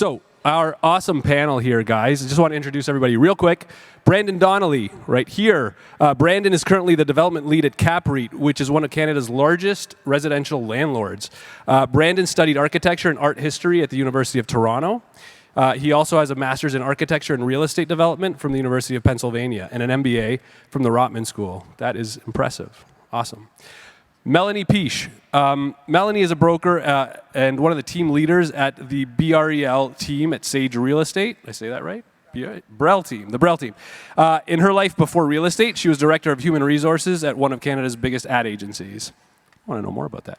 So our awesome panel here, guys. I just want to introduce everybody real quick. Brandon Donnelly, right here. Brandon is currently the development lead at CapREIT, which is one of Canada's largest residential landlords. Brandon studied architecture and art history at the University of Toronto. He also has a master's in architecture and real estate development from the University of Pennsylvania and an MBA from the Rotman School. That is impressive. Awesome. Melanie Peach. Melanie is a broker and one of the team leaders at the BREL team at Sage Real Estate. Did I say that right? BREL team, the BREL team. In her life before real estate, she was director of human resources at one of Canada's biggest ad agencies. I want to know more about that.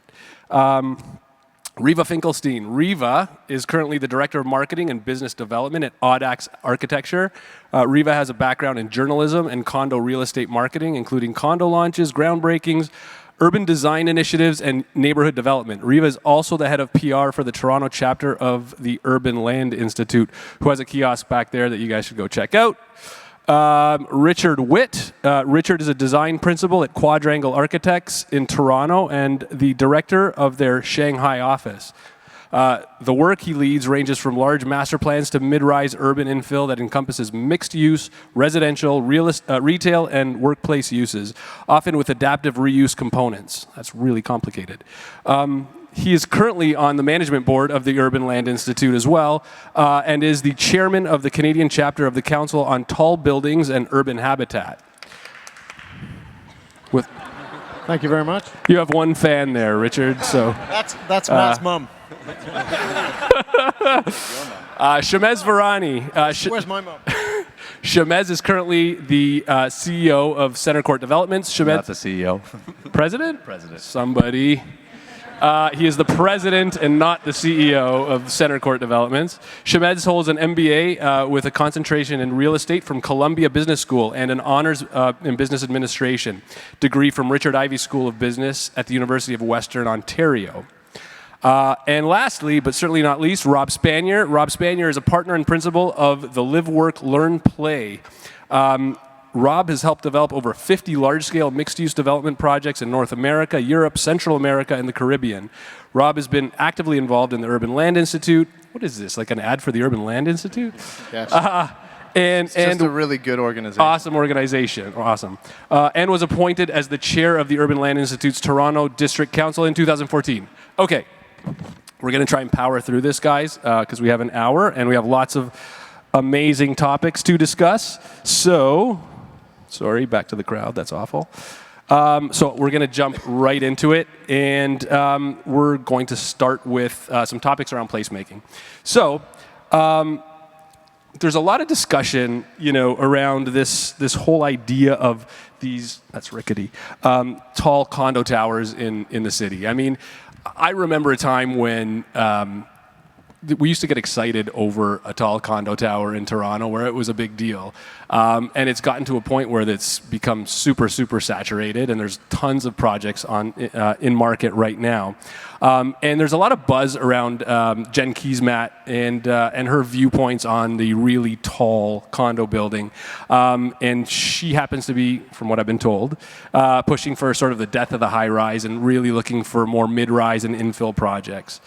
Riva Finkelstein. Riva is currently the Director of Marketing and Business Development at Audax Architecture. Riva has a background in journalism and condo real estate marketing, including condo launches, groundbreakings, urban design initiatives, and neighborhood development. Riva is also the head of PR for the Toronto chapter of the Urban Land Institute, who has a kiosk back there that you guys should go check out. Richard Witt. Richard is a design principal at Quadrangle Architects in Toronto and the director of their Shanghai office. The work he leads ranges from large master plans to mid-rise urban infill that encompasses mixed-use, residential, retail, and workplace uses, often with adaptive reuse components. That's really complicated. He is currently on the management board of the Urban Land Institute as well, and is the chairman of the Canadian chapter of the Council on Tall Buildings and Urban Habitat. Thank you very much. You have one fan there, Richard. So that's Matt's mum. Shamez Varani. Where's my mum? Shamez is currently the CEO of Center Court Developments. Shamez, not the CEO. President? President. Somebody. He is the president and not the CEO of Center Court Developments. Shamez holds an MBA with a concentration in real estate from Columbia Business School and an honors in business administration degree from Richard Ivey School of Business at the University of Western Ontario. And lastly, but certainly not least, Rob Spanier. Rob Spanier is a partner and principal of the Live, Work, Learn, Play. Rob has helped develop over 50 large-scale mixed-use development projects in North America, Europe, Central America, and the Caribbean. Rob has been actively involved in the Urban Land Institute. What is this, like an ad for the Urban Land Institute? Yes. It's just a really good organization. Awesome organization. Awesome. And was appointed as the chair of the Urban Land Institute's Toronto District Council in 2014. Okay. We're going to try and power through this, guys, because we have an hour and we have lots of amazing topics to discuss. So, sorry, back to the crowd. That's awful. So we're going to jump right into it, and we're going to start with some topics around placemaking. So, there's a lot of discussion, around this whole idea of these, that's rickety, tall condo towers in the city. I mean, I remember a time when we used to get excited over a tall condo tower in Toronto where it was a big deal. And it's gotten to a point where it's become super, super saturated, and there's tons of projects in market right now. And there's a lot of buzz around Jen Keesmaat and her viewpoints on the really tall condo building. And she happens to be, from what I've been told, pushing for sort of the death of the high rise and really looking for more mid-rise and infill projects.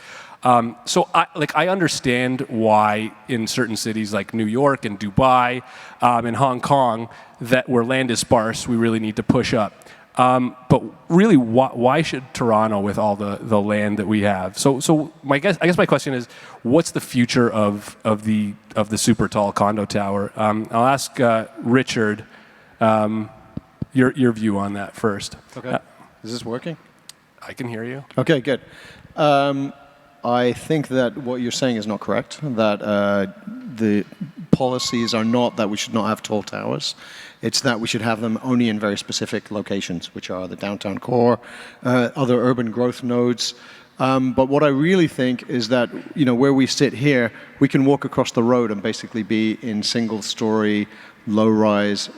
So I understand why in certain cities like New York and Dubai and Hong Kong, that where land is sparse, we really need to push up. But really, why should Toronto with all the land that we have? So I guess my question is, what's the future of the super tall condo tower? I'll ask Richard your view on that first. Okay. Is this working? I can hear you. Okay, good. I think that what you're saying is not correct, that the policies are not that we should not have tall towers. It's that we should have them only in very specific locations, which are the downtown core, other urban growth nodes. But what I really think is that, where we sit here, we can walk across the road and basically be in single-story, low-rise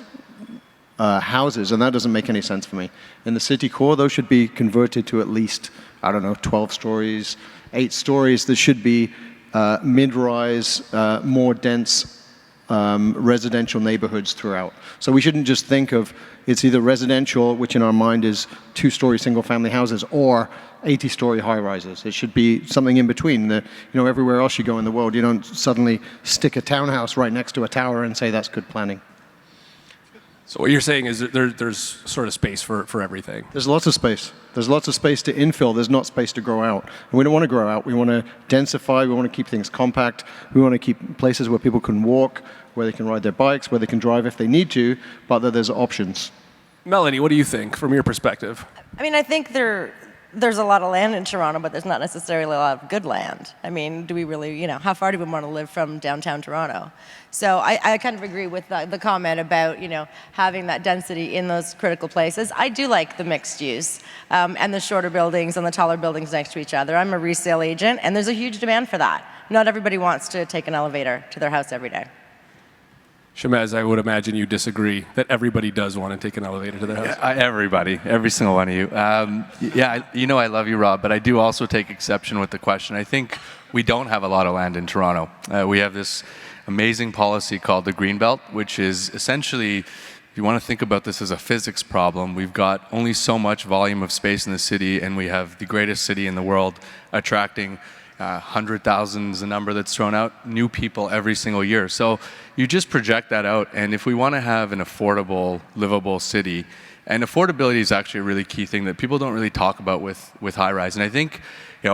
houses, and that doesn't make any sense for me. In the city core, those should be converted to at least, 12 stories, 8 stories. That should be mid-rise, more dense residential neighborhoods throughout. So we shouldn't just think of it's either residential, which in our mind is 2-story single-family houses, or 80-story high-rises. It should be something in between. Everywhere else you go in the world, you don't suddenly stick a townhouse right next to a tower and say that's good planning. So what you're saying is that there's sort of space for everything. There's lots of space. There's lots of space to infill. There's not space to grow out. And we don't want to grow out. We want to densify. We want to keep things compact. We want to keep places where people can walk, where they can ride their bikes, where they can drive if they need to, but that there's options. Melanie, what do you think from your perspective? I mean, I think there's a lot of land in Toronto, but there's not necessarily a lot of good land. I mean, do we really, how far do we want to live from downtown Toronto? So I kind of agree with the comment about, having that density in those critical places. I do like the mixed use and the shorter buildings and the taller buildings next to each other. I'm a resale agent, and there's a huge demand for that. Not everybody wants to take an elevator to their house every day. Shemez, I would imagine you disagree that everybody does want to take an elevator to their house. Everybody, every single one of you. I love you, Rob, but I do also take exception with the question. I think we don't have a lot of land in Toronto. We have this amazing policy called the Greenbelt, which is essentially, if you want to think about this as a physics problem, we've got only so much volume of space in the city, and we have the greatest city in the world attracting 100,000 is the number that's thrown out, new people every single year. So you just project that out, and if we want to have an affordable, livable city, and affordability is actually a really key thing that people don't really talk about with high-rise. And I think,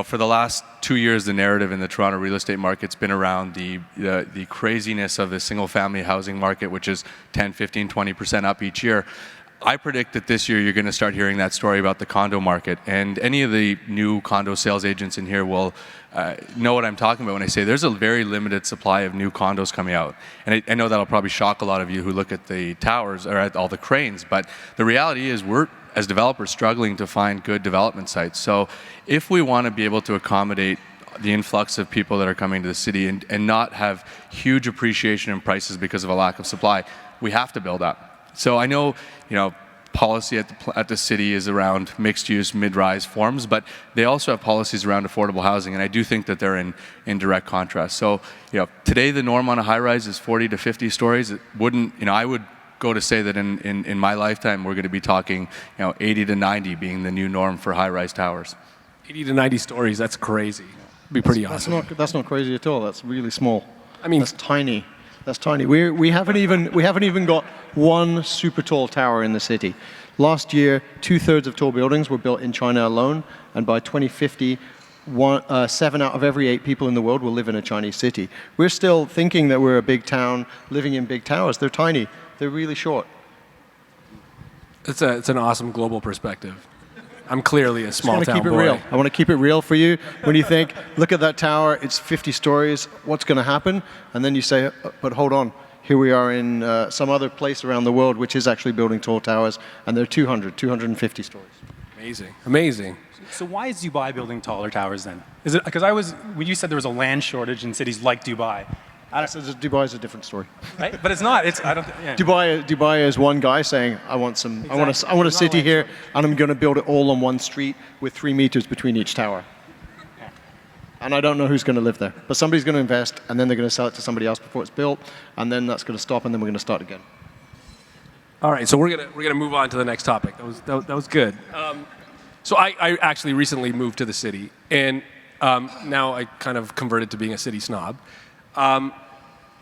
for the last 2 years, the narrative in the Toronto real estate market's been around the craziness of the single-family housing market, which is 10, 15, 20% up each year. I predict that this year you're going to start hearing that story about the condo market, and any of the new condo sales agents in here will know what I'm talking about when I say there's a very limited supply of new condos coming out. And I know that'll probably shock a lot of you who look at the towers or at all the cranes, but the reality is we're, as developers, struggling to find good development sites. So if we want to be able to accommodate the influx of people that are coming to the city and not have huge appreciation in prices because of a lack of supply, we have to build up. So I know, policy at the city is around mixed-use, mid-rise forms, but they also have policies around affordable housing, and I do think that they're in direct contrast. So, today the norm on a high-rise is 40 to 50 stories. It wouldn't, I would go to say that in my lifetime we're going to be talking, 80 to 90 being the new norm for high-rise towers. 80 to 90 stories, that's crazy. It'd be pretty awesome. That's not crazy at all. That's really small. I mean, that's tiny. That's tiny. We haven't even got one super tall tower in the city. Last year, 2/3 of tall buildings were built in China alone, and by 2050, 7 out of every 8 people in the world will live in a Chinese city. We're still thinking that we're a big town living in big towers. They're tiny. They're really short. It's an awesome global perspective. I'm clearly a small town keep it boy. real. I want to keep it real for you. When you think, look at that tower, it's 50 stories, what's going to happen? And then you say, but hold on, here we are in some other place around the world which is actually building tall towers, and they're 250 stories. Amazing, amazing. So why is Dubai building taller towers then? Is it because when you said there was a land shortage in cities like Dubai? Dubai is a different story. Right? But it's not. I don't. Yeah. Dubai is one guy saying, I want a city here, and I'm going to build it all on one street with 3 meters between each tower. Yeah. And I don't know who's going to live there, but somebody's going to invest, and then they're going to sell it to somebody else before it's built, and then that's going to stop, and then we're going to start again. All right, so we're gonna move on to the next topic. That was good. So I actually recently moved to the city, and now I kind of converted to being a city snob. And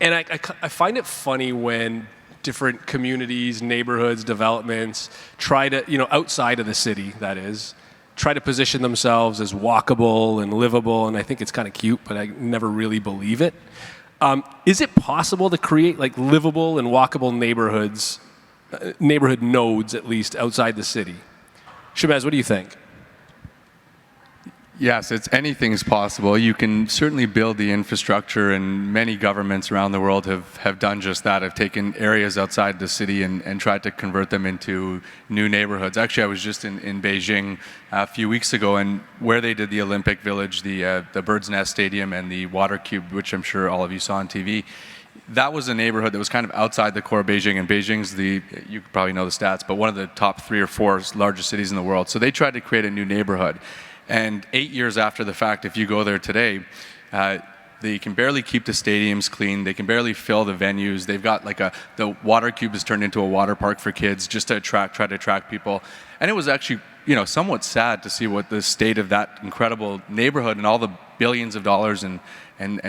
I find it funny when different communities, neighborhoods, developments try to, outside of the city, that is, try to position themselves as walkable and livable, and I think it's kind of cute, but I never really believe it. Is it possible to create like livable and walkable neighborhoods, neighborhood nodes at least, outside the city? Shemez, what do you think? Yes, anything's possible. You can certainly build the infrastructure, and many governments around the world have done just that, have taken areas outside the city and tried to convert them into new neighborhoods. Actually, I was just in Beijing a few weeks ago, and where they did the Olympic Village, the Bird's Nest Stadium and the Water Cube, which I'm sure all of you saw on TV, that was a neighborhood that was kind of outside the core of Beijing, and Beijing's you probably know the stats, but one of the top 3 or 4 largest cities in the world. So they tried to create a new neighborhood. And 8 years after the fact, if you go there today, They can barely keep the stadiums clean. They can barely fill the venues. They've got like the water cube is turned into a water park for kids just to try to attract people. And it was actually, somewhat sad to see what the state of that incredible neighborhood and all the billions of dollars and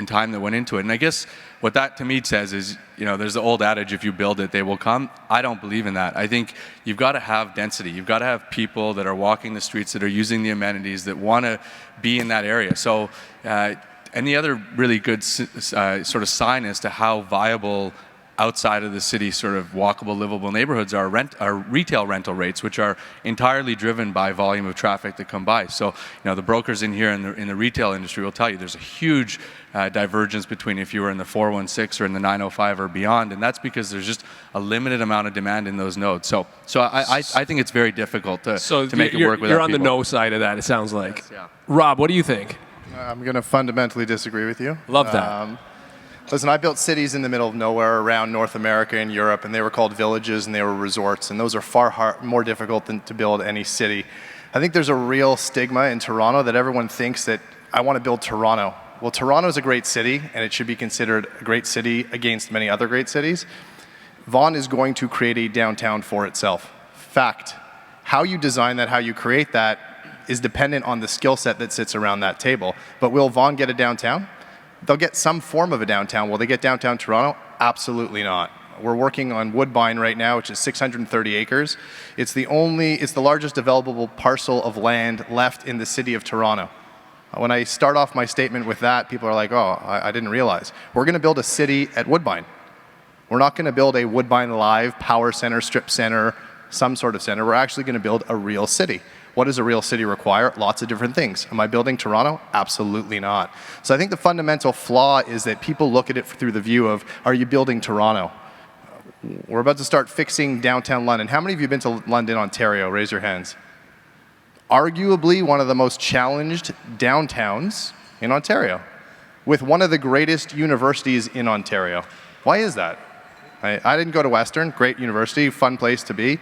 time that went into it. And I guess what that to me says is, there's the old adage, if you build it, they will come. I don't believe in that. I think you've got to have density. You've got to have people that are walking the streets, that are using the amenities, that want to be in that area. So, and the other really good sort of sign as to how viable outside of the city sort of walkable, livable neighborhoods are retail rental rates, which are entirely driven by volume of traffic that come by. So, the brokers in here in the retail industry will tell you there's a huge divergence between if you were in the 416 or in the 905 or beyond, and that's because there's just a limited amount of demand in those nodes. So I think it's very difficult to make it work without You're on the people. no side of that, it sounds like. Yes, yeah. Rob, what do you think? I'm going to fundamentally disagree with you. Love that. Listen, I built cities in the middle of nowhere around North America and Europe, and they were called villages and they were resorts, and those are far more difficult than to build any city. I think there's a real stigma in Toronto that everyone thinks that I want to build Toronto. Well, Toronto is a great city, and it should be considered a great city against many other great cities. Vaughan is going to create a downtown for itself. Fact. How you design that, how you create that, is dependent on the skill set that sits around that table. But will Vaughan get a downtown? They'll get some form of a downtown. Will they get downtown Toronto? Absolutely not. We're working on Woodbine right now, which is 630 acres. It's the largest developable parcel of land left in the city of Toronto. When I start off my statement with that, people are like, oh, I didn't realize. We're going to build a city at Woodbine. We're not going to build a Woodbine Live, power center, strip center, some sort of center. We're actually going to build a real city. What does a real city require? Lots of different things. Am I building Toronto? Absolutely not. So I think the fundamental flaw is that people look at it through the view of, are you building Toronto? We're about to start fixing downtown London. How many of you have been to London, Ontario? Raise your hands. Arguably one of the most challenged downtowns in Ontario, with one of the greatest universities in Ontario. Why is that? I didn't go to Western, great university, fun place to be.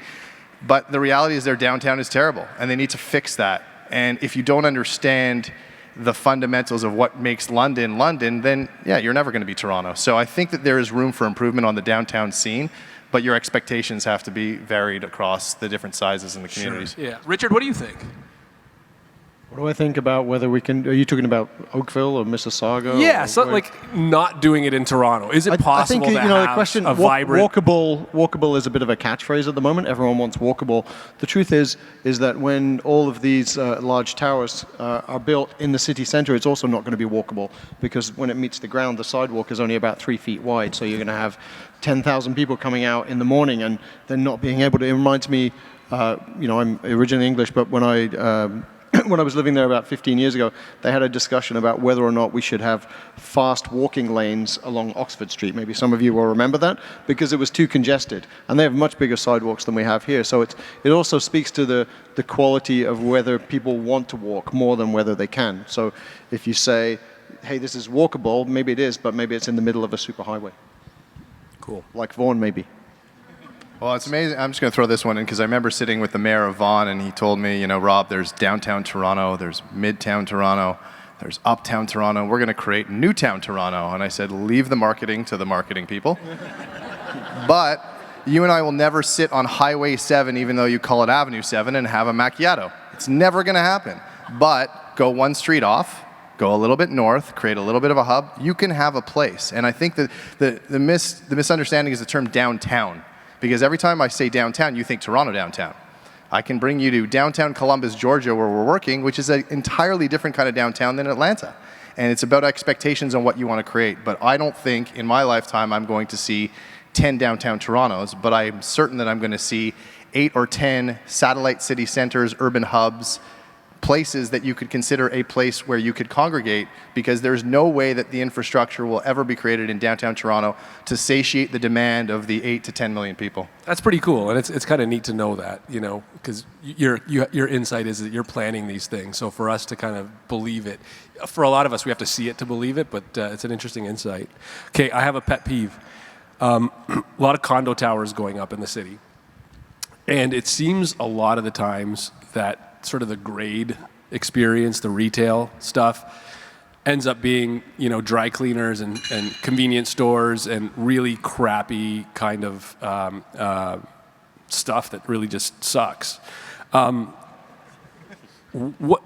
But the reality is their downtown is terrible, and they need to fix that. And if you don't understand the fundamentals of what makes London, London, then yeah, you're never going to be Toronto. So I think that there is room for improvement on the downtown scene, but your expectations have to be varied across the different sizes in the communities. Yeah. Richard, what do you think? What do I think about whether we can? Are you talking about Oakville or Mississauga? Yeah, or so where? like not doing it in Toronto. Is it possible I think to have the question, a vibrant? walkable is a bit of a catchphrase at the moment. Everyone wants walkable. The truth is that when all of these large towers are built in the city center, it's also not going to be walkable, because when it meets the ground, the sidewalk is only about 3 feet wide. So you're going to have 10,000 people coming out in the morning and then not being able to. It reminds me, I'm originally English, but when I was living there about 15 years ago, they had a discussion about whether or not we should have fast walking lanes along Oxford Street. Maybe some of you will remember that, because it was too congested. And they have much bigger sidewalks than we have here. So it also speaks to the quality of whether people want to walk more than whether they can. So if you say, hey, this is walkable, maybe it is, but maybe it's in the middle of a superhighway. Cool. Like Vaughan, maybe. Well, it's amazing. I'm just going to throw this one in because I remember sitting with the mayor of Vaughan, and he told me, Rob, there's downtown Toronto, there's midtown Toronto, there's uptown Toronto. We're going to create Newtown Toronto. And I said, leave the marketing to the marketing people. But you and I will never sit on Highway 7, even though you call it Avenue 7, and have a macchiato. It's never going to happen. But go one street off, go a little bit north, create a little bit of a hub. You can have a place. And I think that the misunderstanding is the term downtown. Because every time I say downtown, you think Toronto downtown. I can bring you to downtown Columbus, Georgia, where we're working, which is an entirely different kind of downtown than Atlanta. And it's about expectations on what you want to create. But I don't think in my lifetime I'm going to see 10 downtown Torontos, but I'm certain that I'm going to see 8 or 10 satellite city centers, urban hubs, places that you could consider a place where you could congregate, because there's no way that the infrastructure will ever be created in downtown Toronto to satiate the demand of the 8 to 10 million people. That's pretty cool, and it's kind of neat to know that, because your insight is that you're planning these things. So for us to kind of believe it, for a lot of us, we have to see it to believe it, but it's an interesting insight. Okay, I have a pet peeve. A lot of condo towers going up in the city, and it seems a lot of the times that sort of the grade experience, the retail stuff, ends up being, dry cleaners and convenience stores and really crappy kind of stuff that really just sucks. And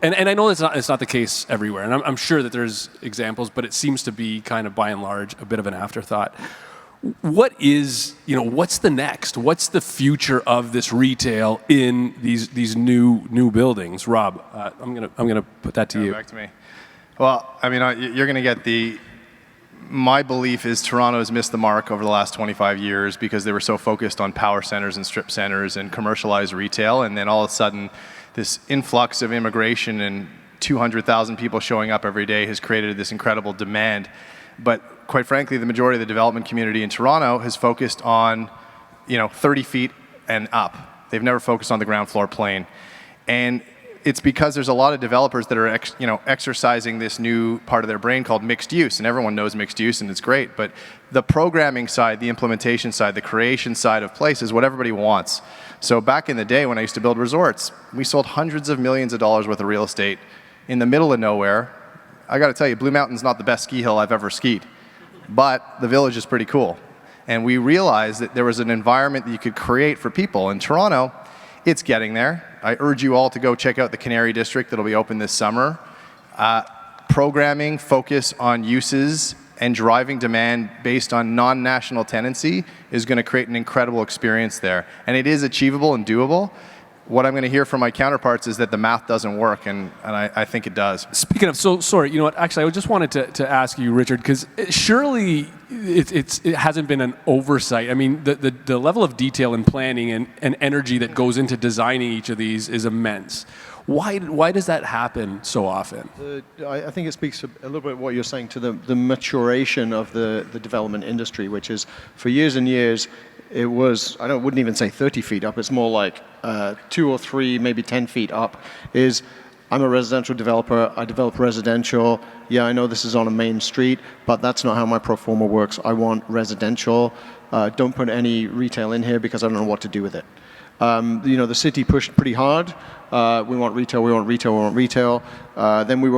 I know it's not the case everywhere, and I'm sure that there's examples, but it seems to be kind of by and large a bit of an afterthought. What's the next? What's the future of this retail in these new buildings? Rob, I'm gonna put that to you. Back to me. Well, I mean, you're going to get my belief is Toronto has missed the mark over the last 25 years because they were so focused on power centers and strip centers and commercialized retail, and then all of a sudden, this influx of immigration and 200,000 people showing up every day has created this incredible demand. But quite frankly, the majority of the development community in Toronto has focused on, 30 feet and up. They've never focused on the ground floor plane. And it's because there's a lot of developers that are exercising this new part of their brain called mixed use, and everyone knows mixed use, and it's great. But the programming side, the implementation side, the creation side of place is what everybody wants. So back in the day when I used to build resorts, we sold hundreds of millions of dollars worth of real estate in the middle of nowhere. I got to tell you, Blue Mountain's not the best ski hill I've ever skied, but the village is pretty cool. And we realized that there was an environment that you could create for people. In Toronto, it's getting there. I urge you all to go check out the Canary District that'll be open this summer. Programming, focus on uses, and driving demand based on non-national tenancy is going to create an incredible experience there. And it is achievable and doable. What I'm going to hear from my counterparts is that the math doesn't work, and I think it does. Speaking of, sorry, you know what? Actually, I just wanted to ask you, Richard, because surely it hasn't been an oversight. I mean, the level of detail and planning and energy that goes into designing each of these is immense. Why does that happen so often? I think it speaks a little bit what you're saying to the maturation of the development industry, which is for years and years, it was, wouldn't even say 30 feet up, it's more like 2 or 3, maybe 10 feet up, is I'm a residential developer, I develop residential, yeah, I know this is on a main street, but that's not how my pro forma works. I want residential, don't put any retail in here because I don't know what to do with it. The city pushed pretty hard. We want retail, we want retail, we want retail. Then we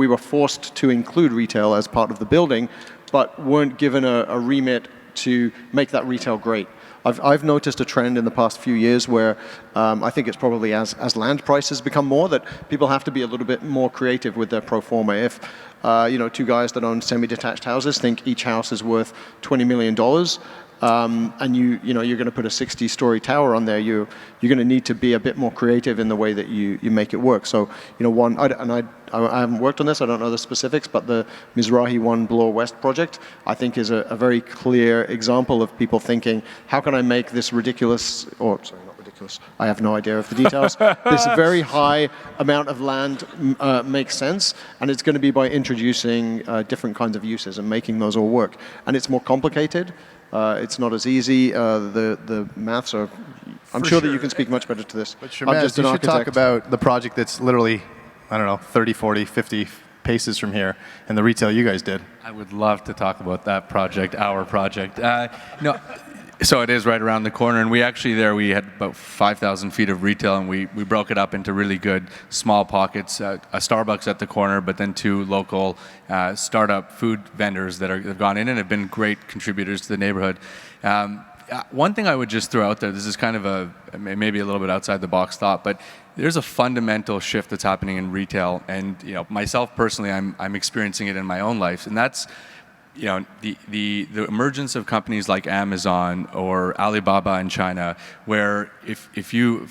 were forced to include retail as part of the building, but weren't given a remit to make that retail great. I've noticed a trend in the past few years where I think it's probably as land prices become more that people have to be a little bit more creative with their pro forma. If two guys that own semi-detached houses think each house is worth $20 million, and you're going to put a 60-story tower on there, you're going to need to be a bit more creative in the way that you make it work. So I haven't worked on this, I don't know the specifics, but the Mizrahi One Bloor West project I think is a very clear example of people thinking, how can I make this ridiculous, or sorry, not ridiculous, I have no idea of the details, this very high amount of land makes sense, and it's going to be by introducing different kinds of uses and making those all work. And it's more complicated. It's not as easy. The maths are. I'm sure that you can speak much better to this. But Shamaz, you should talk about the project that's literally, 30, 40, 50 paces from here, and the retail you guys did. I would love to talk about that project, our project. So it is right around the corner, and we had about 5,000 feet of retail, and we broke it up into really good small pockets, a Starbucks at the corner, but then 2 local startup food vendors that have gone in and have been great contributors to the neighborhood. One thing I would just throw out there, this is kind of maybe a little bit outside the box thought, but there's a fundamental shift that's happening in retail, and myself personally, I'm experiencing it in my own life, and that's the emergence of companies like Amazon or Alibaba in China, where if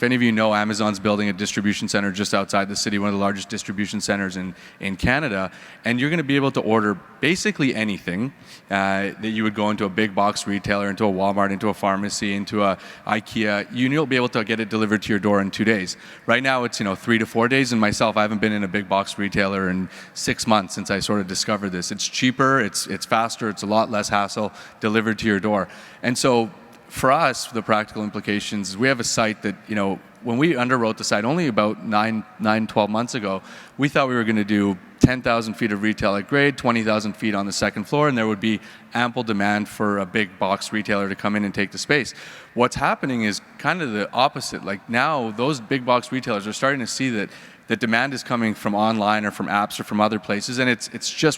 any of you know, Amazon's building a distribution center just outside the city, one of the largest distribution centers in Canada, and you're going to be able to order basically anything that you would go into a big box retailer, into a Walmart, into a pharmacy, into a IKEA. You'll be able to get it delivered to your door in 2 days. Right now it's 3 to 4 days, and myself, I haven't been in a big box retailer in 6 months since I sort of discovered this. It's cheaper, it's faster, it's a lot less hassle, delivered to your door. And so for us, the practical implications, we have a site that, when we underwrote the site only about 12 months ago, we thought we were going to do 10,000 feet of retail at grade, 20,000 feet on the second floor, and there would be ample demand for a big box retailer to come in and take the space. What's happening is kind of the opposite. Like now, those big box retailers are starting to see that the demand is coming from online or from apps or from other places, and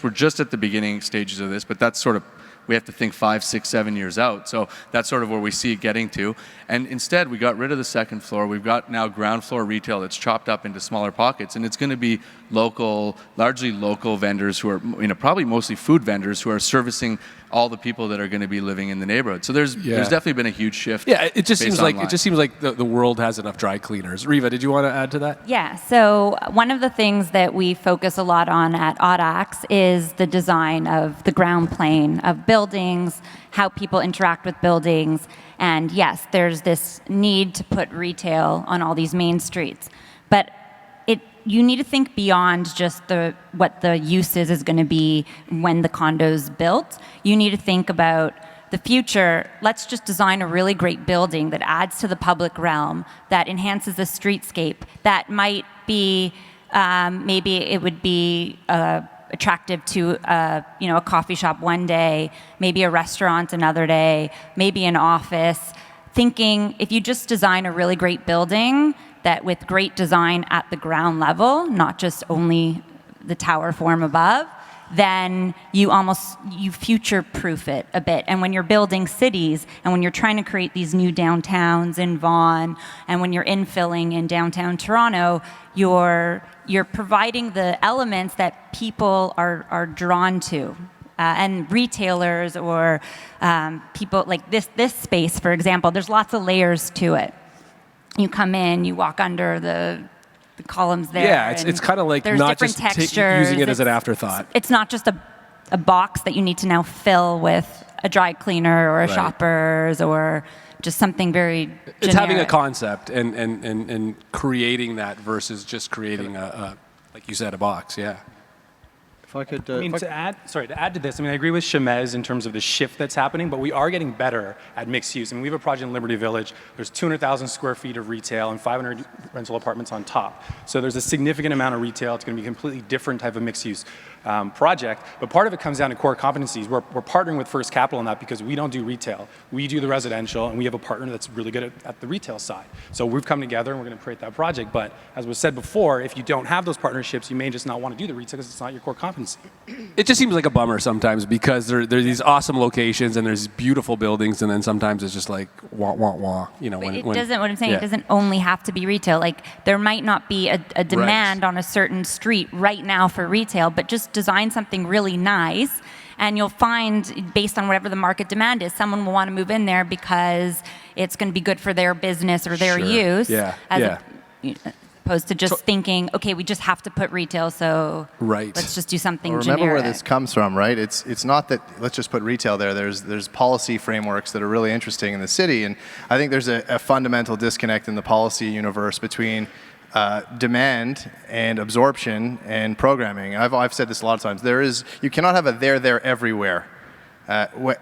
we're just at the beginning stages of this, but that's sort of, we have to think 5, 6, 7 years out. So that's sort of where we see it getting to. And instead, we got rid of the second floor. We've got now ground floor retail that's chopped up into smaller pockets, and it's going to be local, largely local vendors who are, probably mostly food vendors who are servicing all the people that are going to be living in the neighborhood. So there's definitely been a huge shift. Yeah, it just seems like online. the world has enough dry cleaners. Riva, did you want to add to that? Yeah, so one of the things that we focus a lot on at Audax is the design of the ground plane of buildings, how people interact with buildings, and yes, there's this need to put retail on all these main streets. But you need to think beyond just what the uses is going to be when the condo's built. You need to think about the future. Let's just design a really great building that adds to the public realm, that enhances the streetscape, that might be, maybe it would be attractive to a coffee shop one day, maybe a restaurant another day, maybe an office. Thinking if you just design a really great building that with great design at the ground level, not just only the tower form above, then you future-proof it a bit. And when you're building cities, and when you're trying to create these new downtowns in Vaughan, and when you're infilling in downtown Toronto, you're providing the elements that people are drawn to. And retailers or people like this space, for example, there's lots of layers to it. You come in, you walk under the columns there. Yeah, it's kind of like not just using it as an afterthought. It's not just a box that you need to now fill with a dry cleaner or a Shoppers or just something very generic. It's having a concept and creating that versus just creating like you said, a box. Yeah. If I could, to add to this, I agree with Shamez in terms of the shift that's happening, but we are getting better at mixed use. We have a project in Liberty Village. There's 200,000 square feet of retail and 500 rental apartments on top. So there's a significant amount of retail. It's going to be a completely different type of mixed use project. But part of it comes down to core competencies. We're partnering with First Capital on that because we don't do retail. We do the residential, and we have a partner that's really good at the retail side. So we've come together, and we're going to create that project. But as was said before, if you don't have those partnerships, you may just not want to do the retail because it's not your core competency. It just seems like a bummer sometimes because there are these awesome locations and there's beautiful buildings, and then sometimes it's just like wah wah wah. What I'm saying, it doesn't only have to be retail. Like there might not be a demand on a certain street right now for retail, but just design something really nice, and you'll find, based on whatever the market demand is, someone will want to move in there because it's going to be good for their business or their use. Opposed to just thinking, okay, we just have to put retail, so let's just do something generic. Remember where this comes from, right? It's not that let's just put retail there. There's policy frameworks that are really interesting in the city, and I think there's a fundamental disconnect in the policy universe between demand and absorption and programming. I've said this a lot of times. You cannot have a there everywhere.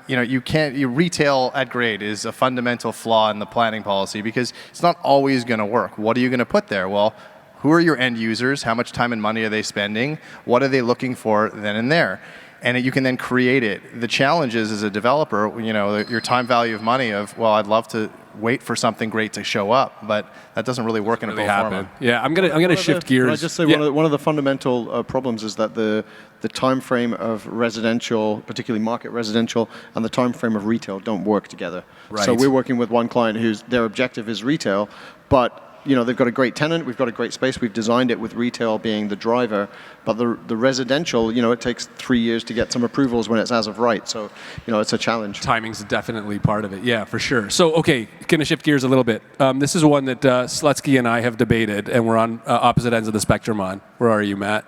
Retail at grade is a fundamental flaw in the planning policy because it's not always going to work. What are you going to put there? Well, who are your end users? How much time and money are they spending? What are they looking for then and there? And you can then create it. The challenge is, as a developer, your time value of money I'd love to wait for something great to show up, but that doesn't really work in a pro forma. Yeah, I'm gonna shift gears. Can I just say one of the fundamental problems is that the time frame of residential, particularly market residential, and the time frame of retail don't work together. Right. So we're working with one client their objective is retail, but they've got a great tenant, we've got a great space, we've designed it with retail being the driver, but the residential, it takes 3 years to get some approvals when it's as of right. So, it's a challenge. Timing's definitely part of it. Yeah, for sure. So, okay, going to shift gears a little bit. This is one that Slutsky and I have debated, and we're on opposite ends of the spectrum on. Where are you, Matt?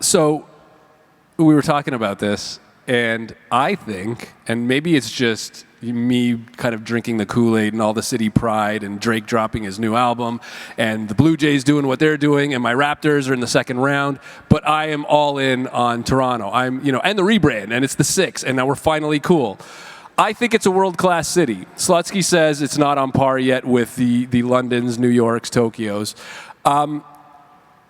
So we were talking about this, and I think, and maybe it's just me kind of drinking the Kool-Aid and all the city pride and Drake dropping his new album and the Blue Jays doing what they're doing and my Raptors are in the second round, but I am all in on Toronto. And the rebrand, and it's the 6, and now we're finally cool. I think it's a world-class city. Slutsky says it's not on par yet with the Londons, New Yorks, Tokyos.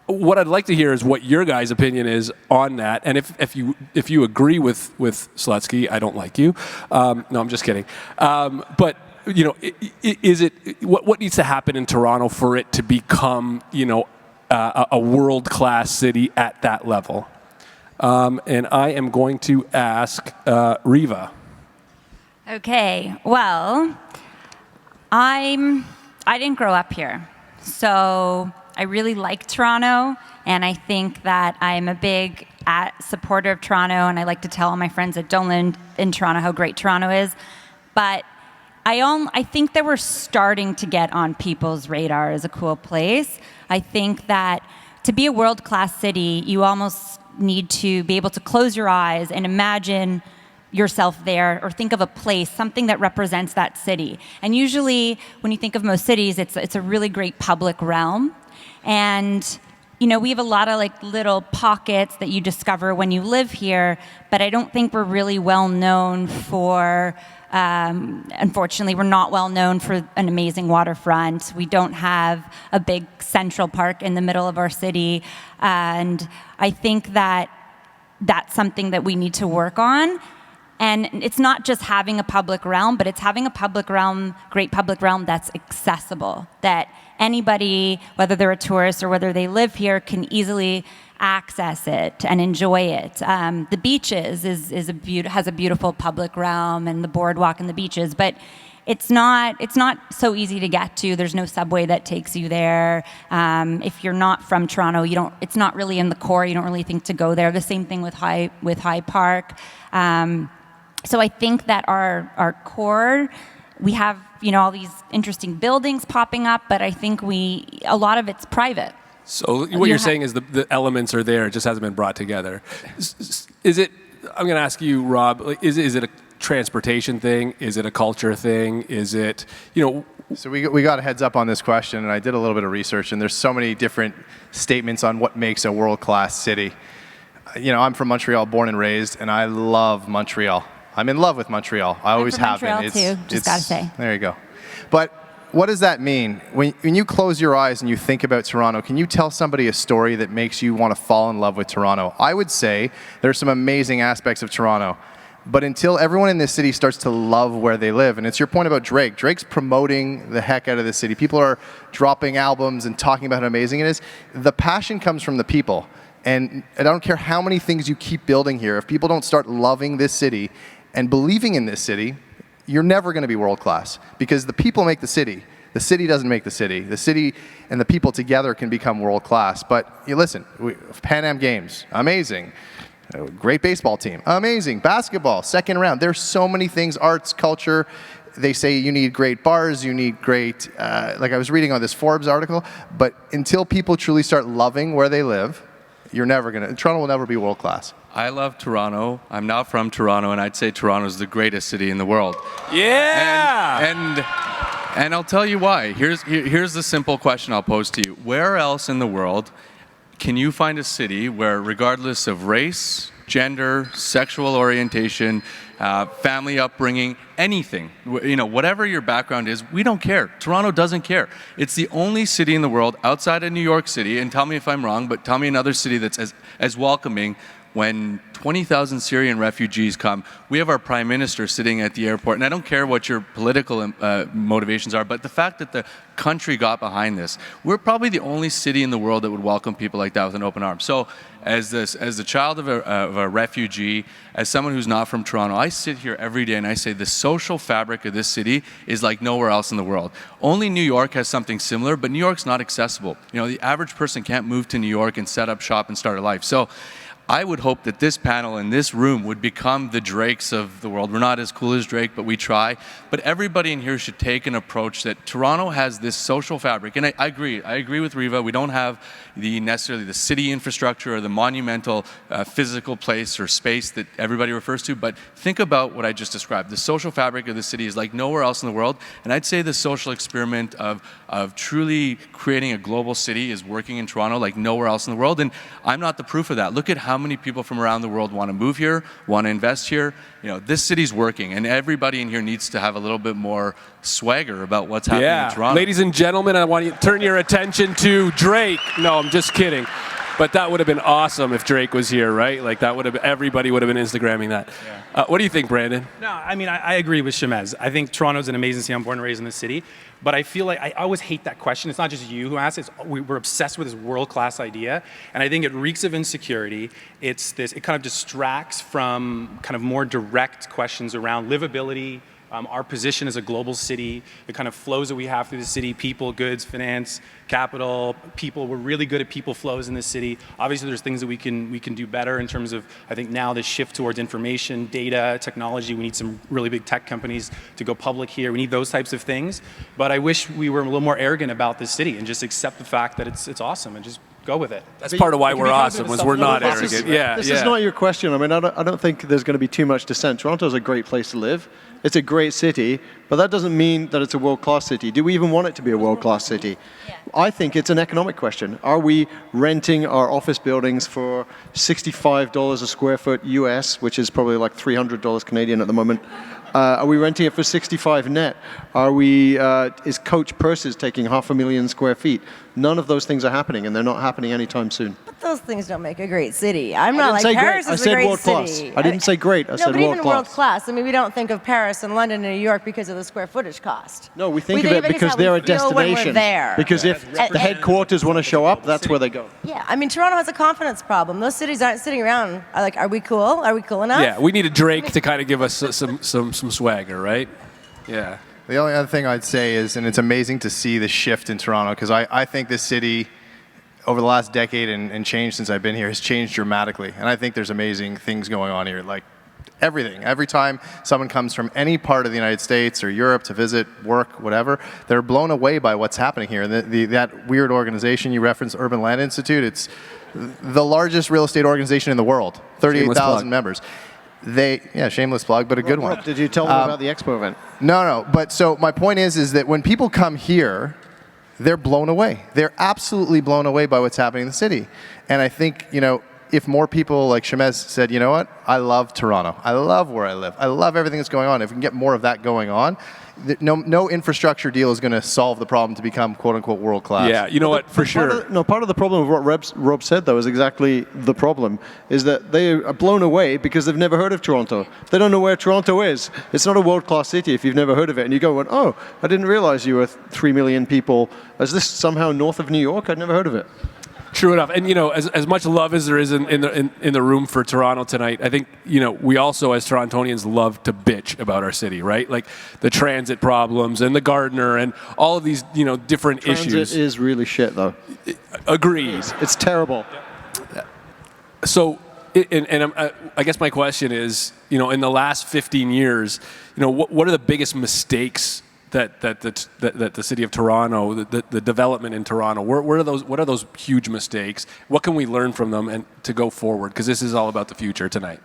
What I'd like to hear is what your guys' opinion is on that, and if you agree with Slutsky, I don't like you. No, I'm just kidding. But is it what needs to happen in Toronto for it to become a world-class city at that level? And I am going to ask Riva. Okay, well, I didn't grow up here, so I really like Toronto, and I think that I'm a big supporter of Toronto, and I like to tell all my friends that don't live in Toronto how great Toronto is. But I think that we're starting to get on people's radar as a cool place. I think that to be a world-class city, you almost need to be able to close your eyes and imagine yourself there, or think of a place, something that represents that city. And usually, when you think of most cities, it's a really great public realm. And we have a lot of little pockets that you discover when you live here, but I don't think we're really well known for. Unfortunately, we're not well known for an amazing waterfront. We don't have a big central park in the middle of our city, and I think that that's something that we need to work on. And it's not just having a public realm, but it's having a public realm, great public realm that's accessible, that anybody, whether they're a tourist or whether they live here, can easily access it and enjoy it. The beaches has a beautiful public realm, and the boardwalk and the beaches, but it's not so easy to get to. There's no subway that takes you there. If you're not from Toronto, it's not really in the core. You don't really think to go there. The same thing with High Park. So I think that our core, we have all these interesting buildings popping up, but I think a lot of it's private. So what you're saying is the elements are there, it just hasn't been brought together. Is it? I'm going to ask you, Rob. Is it a transportation thing? Is it a culture thing? Is it So we got a heads up on this question, and I did a little bit of research, and there's so many different statements on what makes a world-class city. I'm from Montreal, born and raised, and I love Montreal. I'm in love with Montreal. I always have been. Montreal too, just gotta say. There you go. But what does that mean? When you close your eyes and you think about Toronto, can you tell somebody a story that makes you want to fall in love with Toronto? I would say there's some amazing aspects of Toronto. But until everyone in this city starts to love where they live, and it's your point about Drake. Drake's promoting the heck out of this city. People are dropping albums and talking about how amazing it is. The passion comes from the people. And I don't care how many things you keep building here. If people don't start loving this city and believing in this city, you're never going to be world class, because the people make the city. The city doesn't make the city. The city and the people together can become world class. But listen, Pan Am Games, amazing. Great baseball team, amazing. Basketball, second round. There's so many things, arts, culture. They say you need great bars, you need great, I was reading on this Forbes article, but until people truly start loving where they live, Toronto will never be world class. I love Toronto. I'm not from Toronto, and I'd say Toronto is the greatest city in the world. Yeah! And I'll tell you why. Here's the simple question I'll pose to you. Where else in the world can you find a city where, regardless of race, gender, sexual orientation, family upbringing, anything, whatever your background is, we don't care. Toronto doesn't care. It's the only city in the world outside of New York City, and tell me if I'm wrong, but tell me another city that's as welcoming. When 20,000 Syrian refugees come, we have our prime minister sitting at the airport, and I don't care what your political motivations are, but the fact that the country got behind this, we're probably the only city in the world that would welcome people like that with an open arm. So as the child of a refugee, as someone who's not from Toronto, I sit here every day and I say the social fabric of this city is like nowhere else in the world. Only New York has something similar, but New York's not accessible. The average person can't move to New York and set up shop and start a life. So I would hope that this panel in this room would become the Drakes of the world. We're not as cool as Drake, but we try. But everybody in here should take an approach that Toronto has this social fabric. And I agree. I agree with Riva. We don't have necessarily the city infrastructure or the monumental physical place or space that everybody refers to. But think about what I just described. The social fabric of the city is like nowhere else in the world. And I'd say the social experiment of truly creating a global city is working in Toronto like nowhere else in the world. And I'm not the proof of that. Look at how many people from around the world want to move here, want to invest here. This city's working, and everybody in here needs to have a little bit more swagger about what's happening in Toronto. Ladies and gentlemen, I want you to turn your attention to Drake. No, I'm just kidding. But that would have been awesome if Drake was here, right? Like that would have everybody would have been Instagramming that. Yeah. What do you think, Brandon? No, I mean, I agree with Shemez. I think Toronto's an amazing city. I'm born and raised in the city. But I feel like I always hate that question. It's not just you who asks it. We're obsessed with this world-class idea. And I think it reeks of insecurity. It kind of distracts from kind of more direct questions around livability, our position as a global city, the kind of flows that we have through the city, people, goods, finance, capital, people. We're really good at people flows in this city. Obviously, there's things that we can do better in terms of, I think now the shift towards information, data, technology. We need some really big tech companies to go public here. We need those types of things. But I wish we were a little more arrogant about this city and just accept the fact that it's awesome and just go with it. That's part of why we're awesome, was we're not arrogant. This is not your question. I mean, I don't think there's going to be too much dissent. Toronto's a great place to live. It's a great city, but that doesn't mean that it's a world-class city. Do we even want it to be a world-class city? Yeah. I think it's an economic question. Are we renting our office buildings for $65 a square foot US, which is probably like $300 Canadian at the moment? Are we renting it for 65 net? Is Coach Purses taking 500,000 square feet? None of those things are happening, and they're not happening anytime soon. But those things don't make a great city. I'm not like Paris is a great city. I didn't say great. I said world class. No, but even world class. I mean, we don't think of Paris and London and New York because of the square footage cost. No, we think of it because they're a destination. Because if the headquarters want to show up, that's where they go. Yeah, I mean, Toronto has a confidence problem. Those cities aren't sitting around like, are we cool? Are we cool enough? Yeah, we need a Drake to kind of give us some swagger, right? Yeah. The only other thing I'd say is, and it's amazing to see the shift in Toronto, because I think this city, over the last decade and change since I've been here, has changed dramatically. And I think there's amazing things going on here, like everything. Every time someone comes from any part of the United States or Europe to visit, work, whatever, they're blown away by what's happening here. And that weird organization you referenced, Urban Land Institute, it's the largest real estate organization in the world, 38,000 members. Shameless plug, but a good one. Did you tell them about the expo event? No. But so my point is that when people come here, they're blown away. They're absolutely blown away by what's happening in the city. And I think, if more people, like Shemez said, you know what, I love Toronto. I love where I live. I love everything that's going on. If we can get more of that going on, no infrastructure deal is going to solve the problem to become quote unquote world class. Yeah, you know what, for sure. Part of the problem of what Rob said, though, is exactly the problem, is that they are blown away because they've never heard of Toronto. They don't know where Toronto is. It's not a world-class city if you've never heard of it. And you go, oh, I didn't realize you were 3 million people. Is this somehow north of New York? I'd never heard of it. True enough, and as much love as there is in the room for Toronto tonight, I think we also as Torontonians love to bitch about our city, right? Like the transit problems and the Gardiner and all of these different issues. Transit is really shit, though. Agreed. It's terrible. So, I guess my question is, in the last 15 years, what are the biggest mistakes that the city of Toronto, the development in Toronto, what are those huge mistakes? What can we learn from them and to go forward? Because this is all about the future tonight.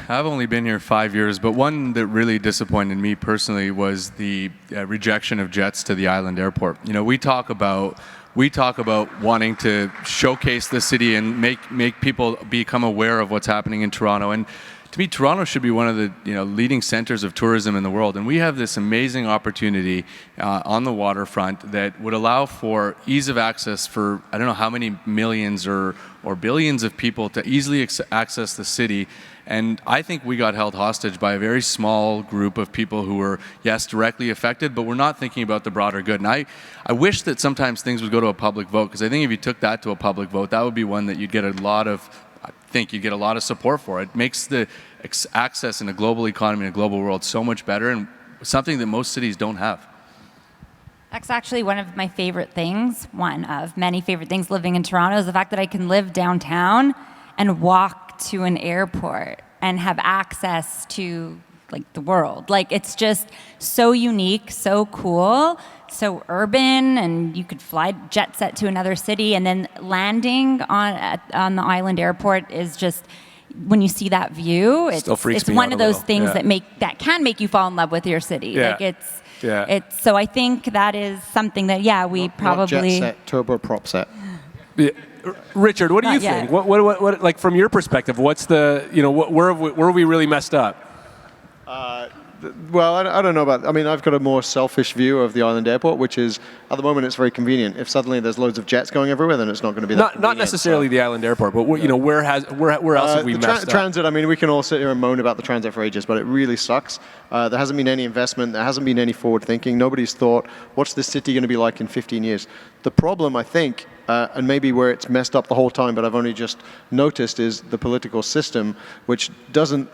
I've only been here 5 years, but one that really disappointed me personally was the rejection of jets to the island airport. We talk about wanting to showcase the city and make people become aware of what's happening in Toronto. And to me, Toronto should be one of the leading centers of tourism in the world, and we have this amazing opportunity on the waterfront that would allow for ease of access for I don't know how many millions or billions of people to easily access the city. And I think we got held hostage by a very small group of people who were, yes, directly affected, but we're not thinking about the broader good. And I wish that sometimes things would go to a public vote, because I think if you took that to a public vote, that would be one that you'd get a lot of support for. It makes the access in a global economy, in a global world, so much better, and something that most cities don't have. That's actually one of my favorite things, one of many favorite things living in Toronto, is the fact that I can live downtown and walk to an airport and have access to the world. It's just so unique, so cool, so urban, and you could fly jet set to another city, and then landing on the island airport is just, when you see that view, it's one of those things that can make you fall in love with your city. Yeah. So I think that is something that we probably not jet set, turboprop set. Yeah. Richard, what do you think? What from your perspective, what's the where have we really messed up? Well, I don't know about. I mean, I've got a more selfish view of the island airport, which is at the moment it's very convenient. If suddenly there's loads of jets going everywhere, then it's not going to be that. Not necessarily the island airport, but where else have we messed up? Transit. I mean, we can all sit here and moan about the transit for ages, but it really sucks. There hasn't been any investment. There hasn't been any forward thinking. Nobody's thought, what's this city going to be like in 15 years? The problem, I think, and maybe where it's messed up the whole time, but I've only just noticed, is the political system, which doesn't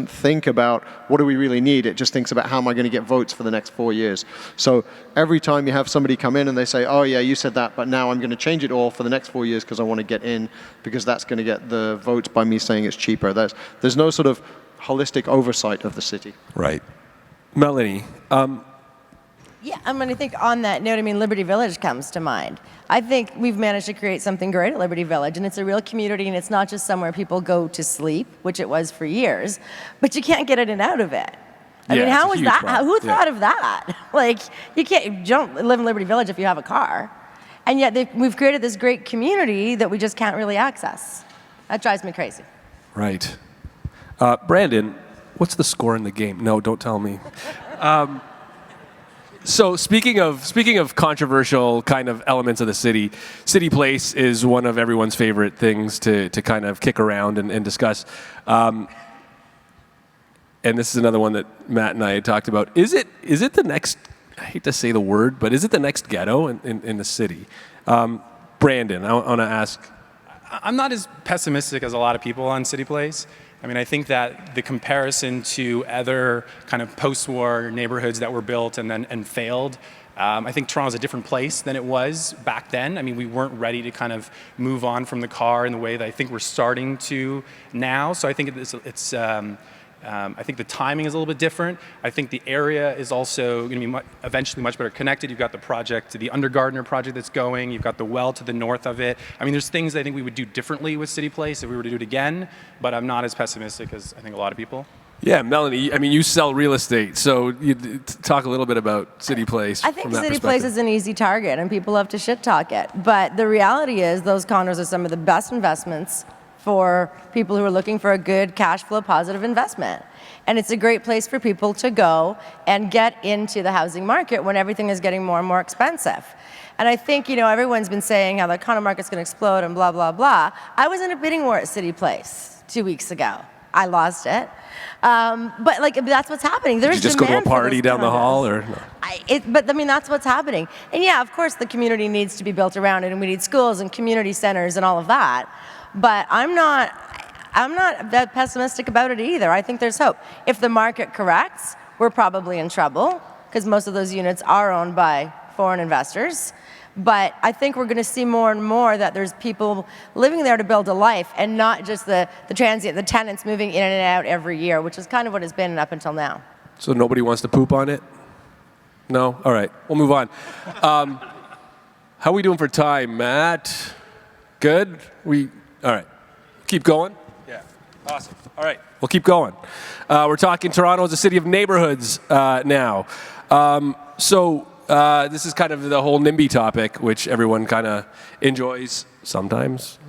think about what do we really need. It just thinks about how am I going to get votes for the next 4 years. So every time you have somebody come in and they say, oh yeah, you said that, but now I'm going to change it all for the next 4 years because I want to get in, because that's going to get the votes by me saying it's cheaper. There's no sort of holistic oversight of the city. Right. Melanie. Yeah, I mean, I think on that note, I mean, Liberty Village comes to mind. I think we've managed to create something great at Liberty Village, and it's a real community, and it's not just somewhere people go to sleep, which it was for years, but you can't get in and out of it. I mean, how was that? Who thought of that? Like, you don't live in Liberty Village if you have a car. And yet we've created this great community that we just can't really access. That drives me crazy. Right. Brandon, what's the score in the game? No, don't tell me. So speaking of controversial kind of elements of the city, City Place is one of everyone's favorite things to kind of kick around and discuss. And this is another one that Matt and I had talked about. Is it the next, I hate to say the word, but is it the next ghetto in the city? Brandon, I want to ask. I'm not as pessimistic as a lot of people on City Place. I mean, I think that the comparison to other kind of post-war neighborhoods that were built and failed, I think Toronto's a different place than it was back then. I mean, we weren't ready to kind of move on from the car in the way that I think we're starting to now. So I think I think the timing is a little bit different. I think the area is also going to be eventually much better connected. You've got the Undergardener project that's going. You've got the well to the north of it. I mean, there's things that I think we would do differently with City Place if we were to do it again, but I'm not as pessimistic as I think a lot of people. Yeah, Melanie, I mean, you sell real estate, so you talk a little bit about City Place. I think City Place is an easy target, and people love to shit talk it. But the reality is those condos are some of the best investments for people who are looking for a good cash flow positive investment. And it's a great place for people to go and get into the housing market when everything is getting more and more expensive. And I think, everyone's been saying how the condo market's going to explode and blah, blah, blah. I was in a bidding war at City Place 2 weeks ago. I lost it. But that's what's happening. There's Did you just go to a party down the hall, or no? But that's what's happening. And yeah, of course, the community needs to be built around it, and we need schools and community centers and all of that. But I'm not that pessimistic about it either. I think there's hope. If the market corrects, we're probably in trouble because most of those units are owned by foreign investors. But I think we're going to see more and more that there's people living there to build a life and not just the tenants moving in and out every year, which is kind of what it's been up until now. So nobody wants to poop on it? No? All right, we'll move on. How are we doing for time, Matt? Good? All right. Keep going? Yeah. Awesome. All right. We'll keep going. We're talking Toronto as a city of neighborhoods now. This is kind of the whole NIMBY topic, which everyone kind of enjoys sometimes.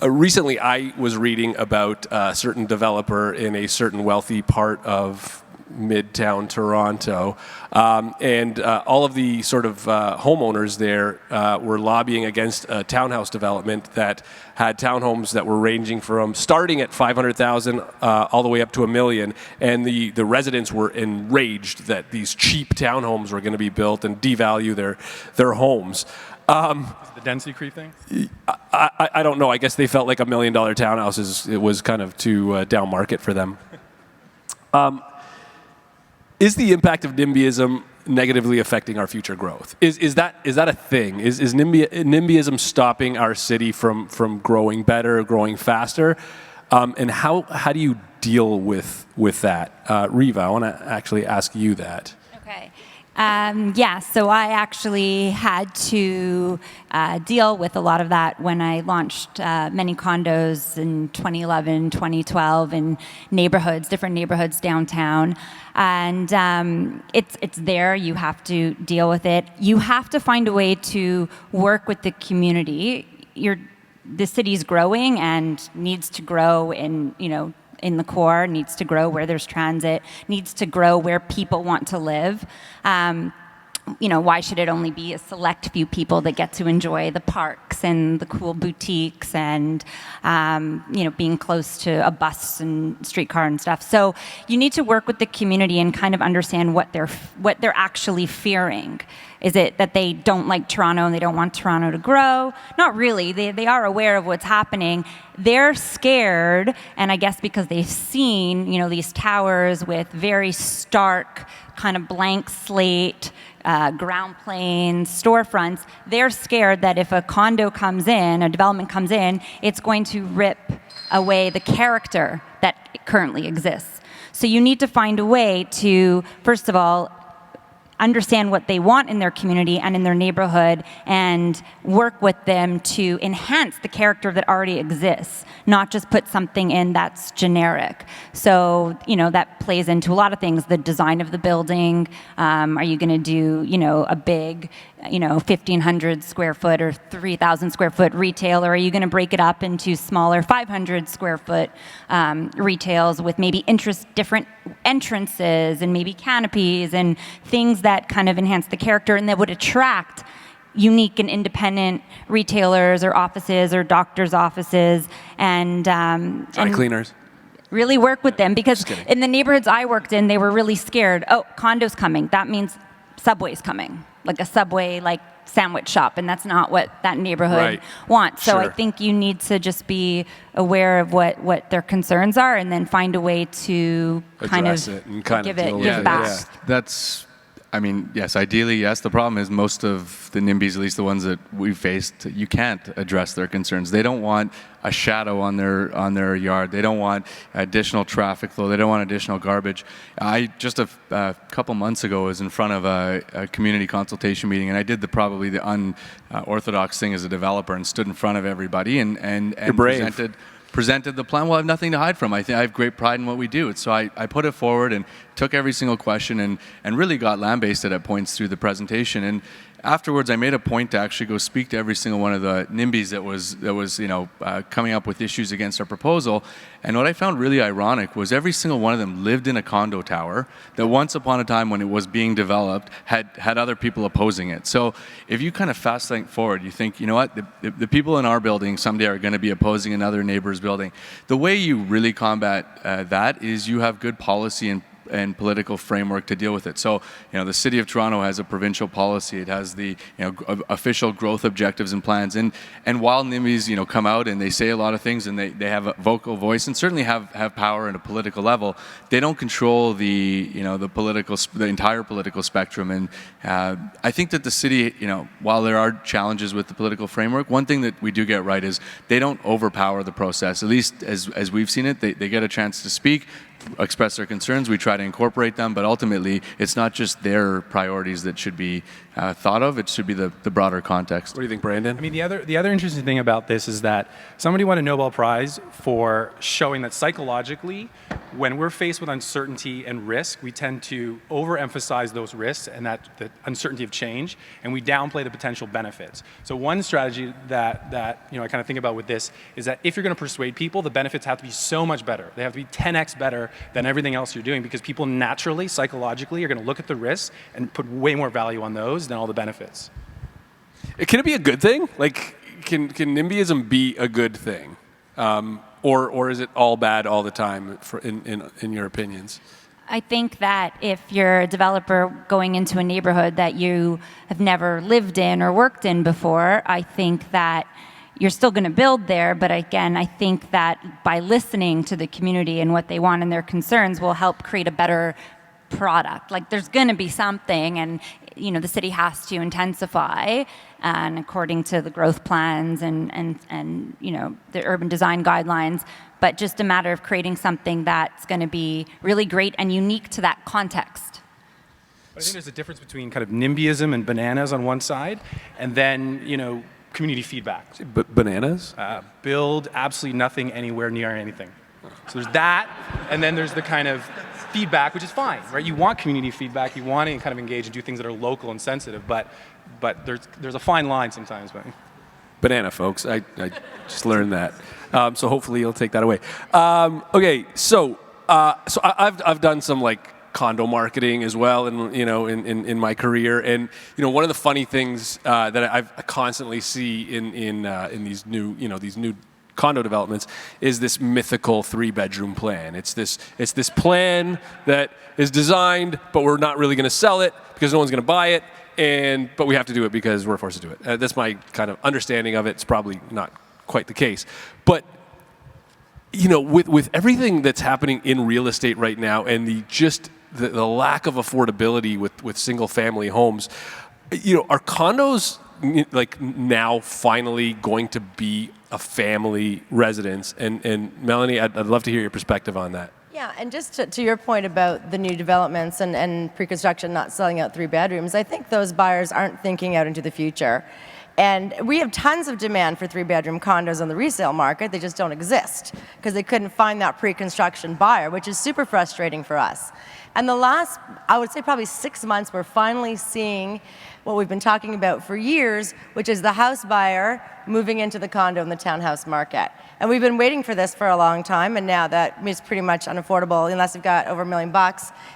Recently I was reading about a certain developer in a certain wealthy part of Midtown Toronto, and all of the sort of homeowners there were lobbying against a townhouse development that had townhomes that were ranging from starting at $500,000 all the way up to $1 million, and the residents were enraged that these cheap townhomes were going to be built and devalue their homes. Is it the density creep thing? I don't know. I guess they felt like $1 million townhouses, it was kind of too down market for them. Is the impact of Nimbyism negatively affecting our future growth? Is that a thing? Is Nimbyism stopping our city from growing better, growing faster? And how do you deal with that? Riva, I want to actually ask you that. Okay. So I actually had to deal with a lot of that when I launched many condos in 2011, 2012 in different neighborhoods downtown. And it's there. You have to deal with it. You have to find a way to work with the community. The city's growing and needs to grow in, in the core, needs to grow where there's transit, needs to grow where people want to live. Why should it only be a select few people that get to enjoy the parks and the cool boutiques and, being close to a bus and streetcar and stuff? So you need to work with the community and kind of understand what they're actually fearing. Is it that they don't like Toronto and they don't want Toronto to grow? Not really. They are aware of what's happening. They're scared, and I guess because they've seen, these towers with very stark, kind of blank slate, ground planes, storefronts, they're scared that if a condo comes in, a development comes in, it's going to rip away the character that currently exists. So you need to find a way to, first of all, understand what they want in their community and in their neighborhood and work with them to enhance the character that already exists, not just put something in that's generic. So, that plays into a lot of things. The design of the building. Are you going to do, a big, 1,500 square foot or 3,000 square foot retail, or are you going to break it up into smaller 500 square foot retails with maybe different entrances and maybe canopies and things that kind of enhance the character and that would attract unique and independent retailers or offices or doctors' offices and dry cleaners. Really work with them, because in the neighborhoods I worked in, they were really scared. Oh, condos coming. That means Subway's coming, like a Subway sandwich shop, and that's not what that neighborhood wants. So I think you need to just be aware of what their concerns are and then find a way to address it and give back. That's yes, ideally, yes. The problem is most of the NIMBYs, at least the ones that we've faced, you can't address their concerns. They don't want a shadow on their yard. They don't want additional traffic flow. They don't want additional garbage. I just a couple months ago was in front of a community consultation meeting, and I did probably the unorthodox thing as a developer and stood in front of everybody and presented the plan. Well, I have nothing to hide from. I think I have great pride in what we do. So I put it forward and took every single question and really got lambasted at points through the presentation. And afterwards, I made a point to actually go speak to every single one of the NIMBYs that was coming up with issues against our proposal. And what I found really ironic was every single one of them lived in a condo tower that once upon a time when it was being developed had other people opposing it. So if you kind of fast think forward, you think, the people in our building someday are going to be opposing another neighbor's building. The way you really combat that is you have good policy and political framework to deal with it. So, the City of Toronto has a provincial policy. It has the, official growth objectives and plans. And while NIMBYs, come out and they say a lot of things and they have a vocal voice and certainly have power at a political level, they don't control the entire political spectrum. And I think that the city, while there are challenges with the political framework, one thing that we do get right is they don't overpower the process. At least as we've seen it, they get a chance to speak, express their concerns. We try to incorporate them, but ultimately it's not just their priorities that should be thought of. It should be the broader context. What do you think, Brandon? The other interesting thing about this is that somebody won a Nobel Prize for showing that psychologically, when we're faced with uncertainty and risk, we tend to overemphasize those risks and the uncertainty of change, and we downplay the potential benefits. So one strategy that I kind of think about with this is that if you're going to persuade people, the benefits have to be so much better. They have to be 10x better than everything else you're doing, because people naturally, psychologically, are going to look at the risks and put way more value on those than all the benefits. Can it be a good thing? Can NIMBYism be a good thing? Or is it all bad all the time, in your opinions? I think that if you're a developer going into a neighborhood that you have never lived in or worked in before, I think that you're still going to build there. But again, I think that by listening to the community and what they want and their concerns will help create a better product. There's going to be something, and the city has to intensify, and according to the growth plans and the urban design guidelines, but just a matter of creating something that's going to be really great and unique to that context. I think there's a difference between kind of NIMBYism and bananas on one side, and then community feedback. Bananas? Build absolutely nothing anywhere near anything. So there's that, and then there's the kind of feedback, which is fine, right? You want community feedback, you want to kind of engage and do things that are local and sensitive, but there's a fine line sometimes. But Banana, folks. I just learned that. So hopefully you'll take that away. Okay, so I've done some like condo marketing as well, and in my career, and one of the funny things that I constantly see in these new condo developments is this mythical 3-bedroom plan. It's this plan that is designed, but we're not really going to sell it because no one's going to buy it, but we have to do it because we're forced to do it. That's my kind of understanding of it. It's probably not quite the case, but with everything that's happening in real estate right now, and the lack of affordability with single-family homes, are condos like now finally going to be a family residence? And Melanie, I'd love to hear your perspective on that. Yeah, and just to your point about the new developments and pre-construction not selling out 3 bedrooms, I think those buyers aren't thinking out into the future. And we have tons of demand for 3-bedroom condos on the resale market. They just don't exist because they couldn't find that pre-construction buyer, which is super frustrating for us. And the last, I would say probably 6 months, we're finally seeing what we've been talking about for years, which is the house buyer moving into the condo and the townhouse market. And we've been waiting for this for a long time, and now that is pretty much unaffordable unless you've got over $1 million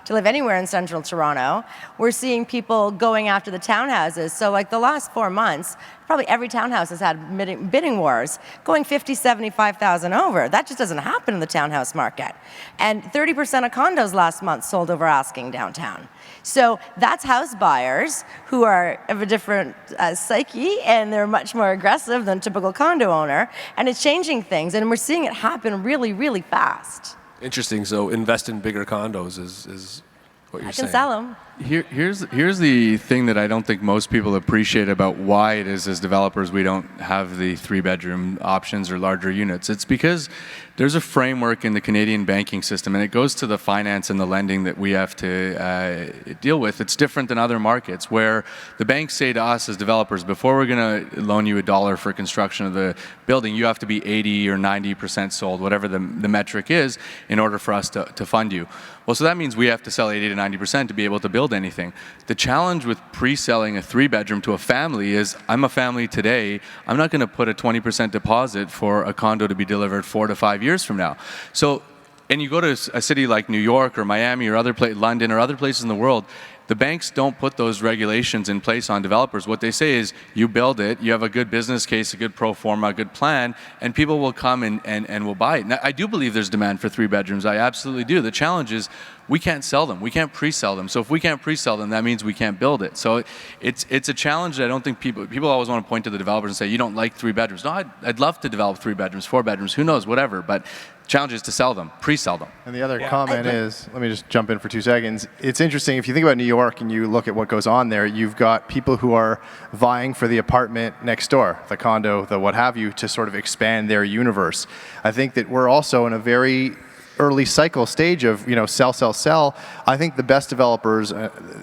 to live anywhere in central Toronto. We're seeing people going after the townhouses. So like the last 4 months, probably every townhouse has had bidding wars, going 50, 75,000 over. That just doesn't happen in the townhouse market. And 30% of condos last month sold over asking downtown. So that's house buyers who are of a different psyche, and they're much more aggressive than typical condo owner, and it's changing things, and we're seeing it happen really, really fast. Interesting. So invest in bigger condos is what you're saying. I can sell them. Here's the thing that I don't think most people appreciate about why it is as developers we don't have the 3-bedroom options or larger units. It's because there's a framework in the Canadian banking system, and it goes to the finance and the lending that we have to deal with. It's different than other markets where the banks say to us as developers, before we're going to loan you $1 for construction of the building, you have to be 80 or 90% sold, whatever the metric is, in order for us to fund you. Well, so that means we have to sell 80 to 90% to be able to build anything. The challenge with pre-selling a 3-bedroom to a family is, I'm a family today, I'm not going to put a 20% deposit for a condo to be delivered 4 to 5 years from now. So, and you go to a city like New York or Miami or London or other places in the world, the banks don't put those regulations in place on developers. What they say is, you build it, you have a good business case, a good pro forma, a good plan, and people will come and will buy it. Now, I do believe there's demand for 3 bedrooms. I absolutely do. The challenge is we can't sell them. We can't pre-sell them. So if we can't pre-sell them, that means we can't build it. So it's a challenge that I don't think people always want to point to the developers and say, you don't like 3 bedrooms. No, I'd love to develop 3 bedrooms, 4 bedrooms, who knows, whatever. But challenge is to sell them, pre-sell them. And the other comment is, let me just jump in for 2 seconds. It's interesting, if you think about New York and you look at what goes on there, you've got people who are vying for the apartment next door, the condo, the what have you, to sort of expand their universe. I think that we're also in a very early cycle stage of, sell. I think the best developers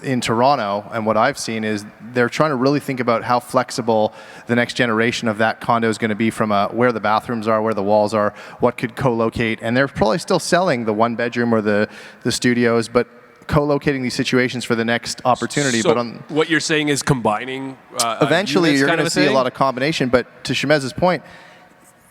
in Toronto, and what I've seen, is they're trying to really think about how flexible the next generation of that condo is going to be, from where the bathrooms are, where the walls are, what could co-locate. And they're probably still selling the 1-bedroom or the studios, but co-locating these situations for the next opportunity. So but what you're saying is combining eventually you're going to see a lot of combination. But to Shemez's point,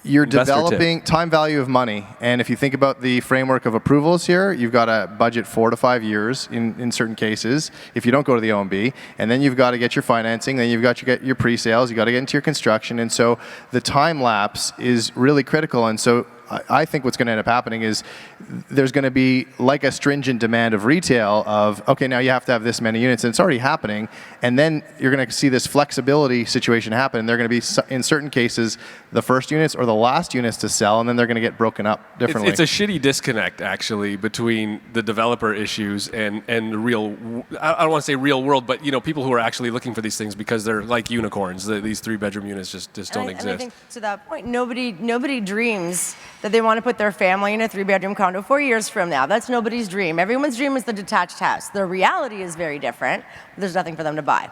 you're developing time value of money. And if you think about the framework of approvals here, you've got to budget 4 to 5 years in certain cases if you don't go to the OMB. And then you've got to get your financing, then you've got to get your pre-sales, you've got to get into your construction. And so the time lapse is really critical. And so I think what's going to end up happening is there's going to be like a stringent demand of retail of, okay, now you have to have this many units, and it's already happening. And then you're going to see this flexibility situation happen. They're going to be, in certain cases, the first units or the last units to sell, and then they're going to get broken up differently. It's a shitty disconnect, actually, between the developer issues and the real, I don't want to say real world, but people who are actually looking for these things because they're like unicorns. These 3-bedroom units just don't exist. And I think to that point, nobody dreams that they want to put their family in a 3-bedroom condo 4 years from now. That's nobody's dream. Everyone's dream is the detached house. The reality is very different. There's nothing for them to buy.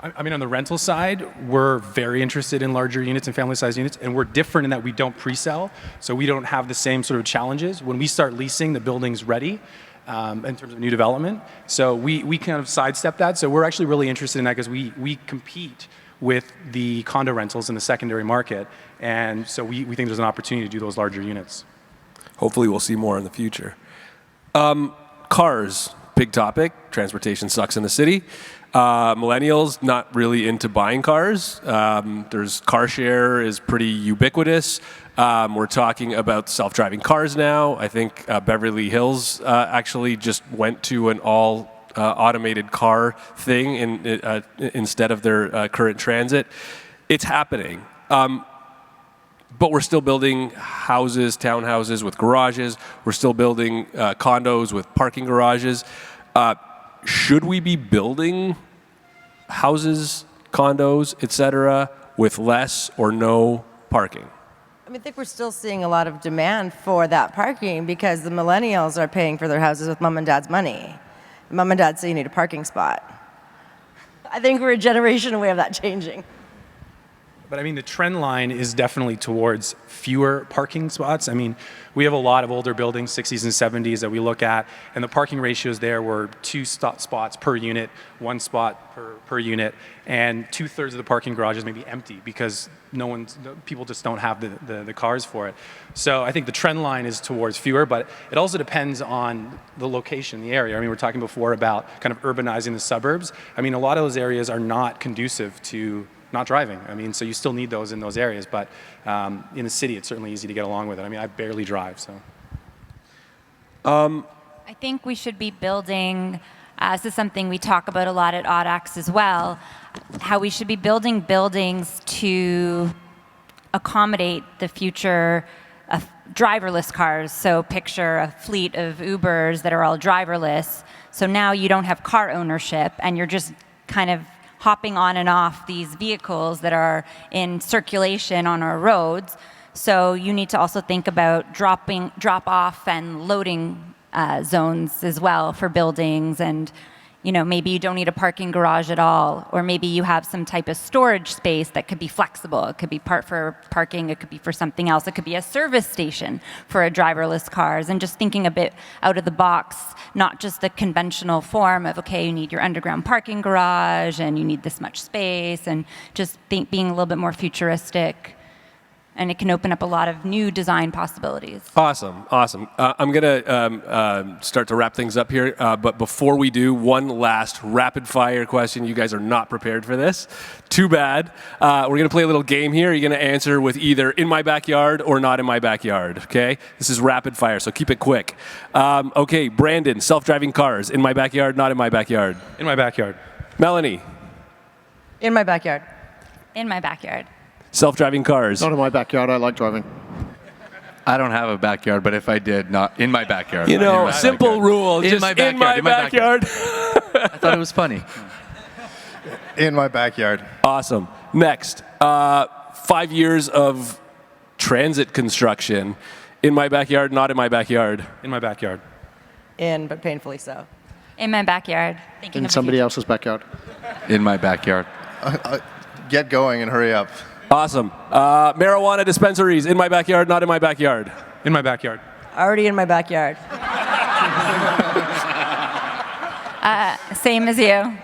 I mean, on the rental side, we're very interested in larger units and family-sized units, and we're different in that we don't pre-sell, so we don't have the same sort of challenges. When we start leasing, the building's ready in terms of new development, so we kind of sidestep that. So we're actually really interested in that because we compete with the condo rentals in the secondary market. And so we think there's an opportunity to do those larger units. Hopefully we'll see more in the future. Cars, big topic. Transportation sucks in the city. Millennials not really into buying cars. There's car share is pretty ubiquitous. We're talking about self-driving cars now. I think Beverly Hills actually just went to an all automated car thing instead of their current transit. It's happening. But we're still building houses, townhouses with garages. We're still building condos with parking garages. Should we be building houses, condos, etc., with less or no parking? I mean, I think we're still seeing a lot of demand for that parking because the millennials are paying for their houses with mom and dad's money. Mom and dad say you need a parking spot. I think we're a generation away of that changing. But I mean, the trend line is definitely towards fewer parking spots. I mean, we have a lot of older buildings, 60s and 70s, that we look at, and the parking ratios there were 2 spots per unit, 1 spot per unit, and 2/3 of the parking garages may be empty because people just don't have the cars for it. So I think the trend line is towards fewer, but it also depends on the location, the area. I mean, we're talking before about kind of urbanizing the suburbs. I mean, a lot of those areas are not conducive to not driving. I mean, so you still need those in those areas, but in the city, it's certainly easy to get along with it. I mean, I barely drive, so. I think we should be building, this is something we talk about a lot at Audax as well, how we should be building buildings to accommodate the future of driverless cars. So picture a fleet of Ubers that are all driverless. So now you don't have car ownership and you're just kind of hopping on and off these vehicles that are in circulation on our roads. So you need to also think about drop off and loading zones as well for buildings, and maybe you don't need a parking garage at all, or maybe you have some type of storage space that could be flexible. It could be part for parking, it could be for something else, it could be a service station for driverless cars, and just thinking a bit out of the box, not just the conventional form of, okay, you need your underground parking garage and you need this much space, and just being a little bit more futuristic. And it can open up a lot of new design possibilities. Awesome. I'm going to start to wrap things up here. But before we do, one last rapid fire question. You guys are not prepared for this. Too bad. We're going to play a little game here. You're going to answer with either in my backyard or not in my backyard. Okay? This is rapid fire, so keep it quick. Okay, Brandon, self-driving cars. In my backyard, not in my backyard. In my backyard. Melanie. In my backyard. In my backyard. Self-driving cars. Not in my backyard. I like driving. I don't have a backyard, but if I did, not in my backyard. Simple backyard. rule. In just my backyard. in my backyard. I thought it was funny. In my backyard. Awesome. Next, 5 years of transit construction. In my backyard, not in my backyard. In my backyard. In, but painfully so. In my backyard. In somebody else's backyard. In my backyard. Get going and hurry up. Awesome. Marijuana dispensaries. In my backyard, not in my backyard. In my backyard. Already in my backyard. Same as you.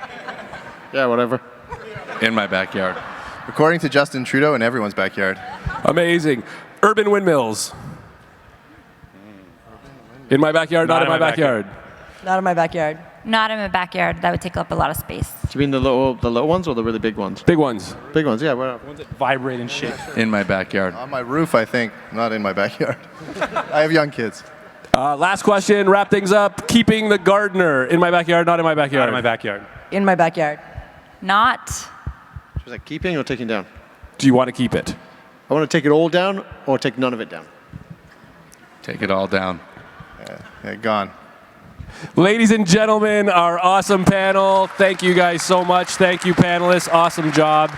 Yeah, whatever. In my backyard. According to Justin Trudeau, in everyone's backyard. Amazing. Urban windmills. In my backyard, not in my backyard. Not in my backyard. Not in my backyard. That would take up a lot of space. Do you mean the little ones or the really big ones? Big ones. Big ones, yeah. Whatever. Ones that vibrate and shake. In my backyard. On my roof, I think. Not in my backyard. I have young kids. Last question, wrap things up. Keeping the gardener. In my backyard, not in my backyard. Not in my backyard. In my backyard. Not. Was that keeping or taking down? Do you want to keep it? I want to take it all down or take none of it down. Take it all down. Yeah, gone. Ladies and gentlemen, our awesome panel. Thank you guys so much. Thank you, panelists. Awesome job.